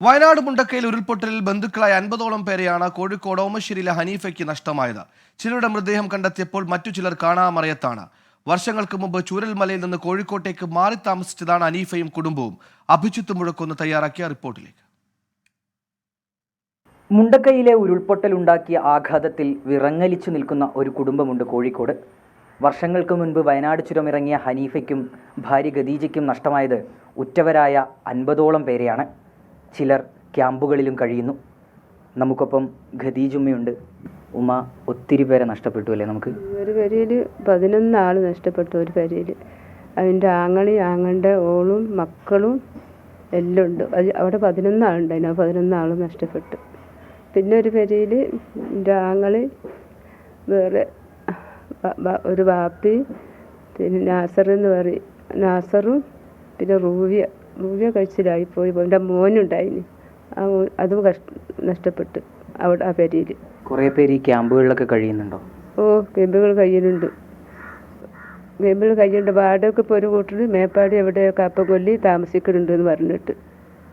വയനാട് മുണ്ടക്കയിൽ ഉരുൾപൊട്ടലിൽ ബന്ധുക്കളായ 50ഓളം പേരെയാണ് കോഴിക്കോട് ഓമശ്ശേരിയിലെ ഹനീഫയ്ക്ക് നഷ്ടമായത്. ചിലരുടെ മൃതദേഹം കണ്ടെത്തിയപ്പോൾ മറ്റു ചിലർ കാണാമറയത്താണ്. വർഷങ്ങൾക്ക് മുമ്പ് ചൂരൽമലയിൽ നിന്ന് കോഴിക്കോട്ടേക്ക് മാറി താമസിച്ചതാണ് ഹനീഫയും കുടുംബവും. അഭിജിത്ത് മുഴക്കൊന്ന് തയ്യാറാക്കിയ റിപ്പോർട്ടിലേക്ക്. മുണ്ടക്കയിലെ ഉരുൾപൊട്ടലുണ്ടാക്കിയ ആഘാതത്തിൽ വിറങ്ങലിച്ചു നിൽക്കുന്ന ഒരു കുടുംബമുണ്ട് കോഴിക്കോട്. വർഷങ്ങൾക്ക് മുൻപ് വയനാട് ചുരമിറങ്ങിയ ഹനീഫയ്ക്കും ഭാര്യ ഖദീജയ്ക്കും നഷ്ടമായത് ഉറ്റവരായ 50ഓളം പേരെയാണ്. ചിലർ ക്യാമ്പുകളിലും കഴിയുന്നു. നമുക്കൊപ്പം ഖദീജുമ്മയുണ്ട്. ഉമ്മ, ഒത്തിരി പേരെ നഷ്ടപ്പെട്ടു അല്ലേ? നമുക്ക് ഒരു പെരയിൽ 11 ആൾ നഷ്ടപ്പെട്ടു. ഒരു പെരയിൽ അതിൻ്റെ ആങ്ങളുടെ ഓളും മക്കളും എല്ലാം ഉണ്ട്. അവിടെ 11 ആളുണ്ടായിരുന്നു. ആ 11 ആളും നഷ്ടപ്പെട്ടു. പിന്നെ ഒരു പെരയിൽ എൻ്റെ ആങ്ങളി, വേറെ ഒരു വാപ്പി, പിന്നെ നാസർ എന്ന് പറയും, നാസറും പിന്നെ റൂവിയ കഴിച്ചിലായിപ്പോയി. എൻ്റെ മോനുണ്ടായിന്, അതും നഷ്ടപ്പെട്ട് അവിടെ ആ പെരയിൽ. കുറേ പേര് ഈ ക്യാമ്പുകളിലൊക്കെ കഴിയുന്നുണ്ടോ? ക്യാമ്പുകൾ കഴിയുന്നുണ്ട്. വാടകയ്ക്ക് ഇപ്പോൾ ഒരു കൂട്ടർ മേപ്പാടി എവിടെ കാപ്പക്കൊല്ലി താമസിക്കുന്നുണ്ട് എന്ന് പറഞ്ഞിട്ട്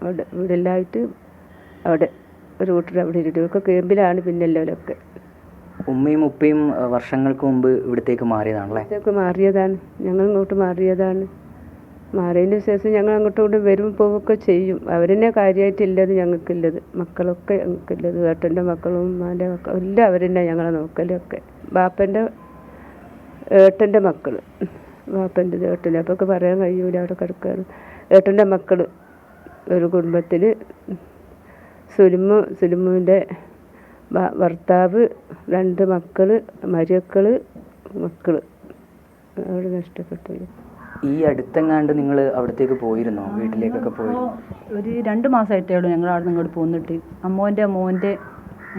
അവിടെ ഇവിടെ എല്ലായിട്ട് അവിടെ ഒരു കൂട്ടർ അവിടെ ഇരിക്കും. ക്യാമ്പിലാണ് പിന്നെ എല്ലാവരൊക്കെ. ഉമ്മയും ഉപ്പയും വർഷങ്ങൾക്ക് മുമ്പ് ഇവിടത്തേക്ക് മാറിയതാണല്ലേ? ഇവിടത്തേക്ക് മാറിയതാണ്. ഞങ്ങൾ ഇങ്ങോട്ട് മാറിയതാണ്. മാറിയതിന് ശേഷം ഞങ്ങൾ അങ്ങോട്ടും വരും പോവുകയൊക്കെ ചെയ്യും. അവരെന്നെ കാര്യമായിട്ടില്ലത് ഞങ്ങൾക്കില്ലത്. മക്കളൊക്കെ ഞങ്ങൾക്കില്ലത്. ഏട്ടൻ്റെ മക്കളും ഉമ്മാൻ്റെ മക്കളും എല്ലാം അവരെന്നെ ഞങ്ങളെ നോക്കലൊക്കെ. ഏട്ടൻ്റെ മക്കൾ, ബാപ്പൻ്റെ ഏട്ടൻ്റെ അപ്പൊക്കെ പറയാൻ കഴിയൂല, അവിടെ കിടക്കുകയാണ്. ഏട്ടൻ്റെ മക്കൾ ഒരു കുടുംബത്തിൽ സുലിമുവിൻ്റെ ഭർത്താവ്, 2 മക്കൾ, മക്കൾ അവിടെ നഷ്ടപ്പെട്ടു. ഈ അടുത്തെങ്ങാണ്ട് നിങ്ങൾ അവിടത്തേക്ക് പോയിരുന്നോ? വീട്ടിലേക്കൊക്കെ പോയിരുന്നു? ഒരു 2 മാസമായിട്ടേ ഉള്ളൂ ഞങ്ങൾ അവിടെ നിന്ന് ഇങ്ങോട്ട് പോന്നിട്ട്. അമ്മോൻ്റെ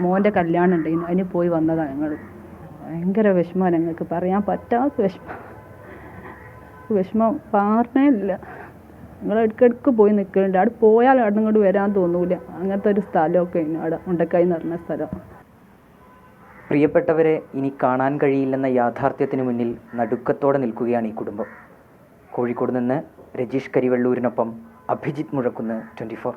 മോൻ്റെ കല്യാണം ഉണ്ടായിരുന്നു, അതിന് പോയി വന്നതാണ് ഞങ്ങൾ. ഭയങ്കര വിഷമമാണ് ഞങ്ങൾക്ക്, പറയാൻ പറ്റാത്ത വിഷമം പറഞ്ഞേ ഇല്ല. ഞങ്ങൾ ഇടയ്ക്കിടയ്ക്ക് പോയി നിൽക്കുന്നുണ്ട്. അവിടെ പോയാൽ അവിടെ ഇങ്ങോട്ട് വരാൻ തോന്നൂല. അങ്ങനത്തെ ഒരു സ്ഥലമൊക്കെ അവിടെ മുണ്ടക്കായി എന്ന് പറഞ്ഞ സ്ഥലം. പ്രിയപ്പെട്ടവരെ ഇനി കാണാൻ കഴിയില്ലെന്ന യാഥാർത്ഥ്യത്തിന് മുന്നിൽ നടുക്കത്തോടെ നിൽക്കുകയാണ് ഈ കുടുംബം. കോഴിക്കോട് നിന്ന് രജീഷ് കരിവെള്ളൂരിനൊപ്പം അഭിജിത്ത് മുഴക്കുന്ന്, 24.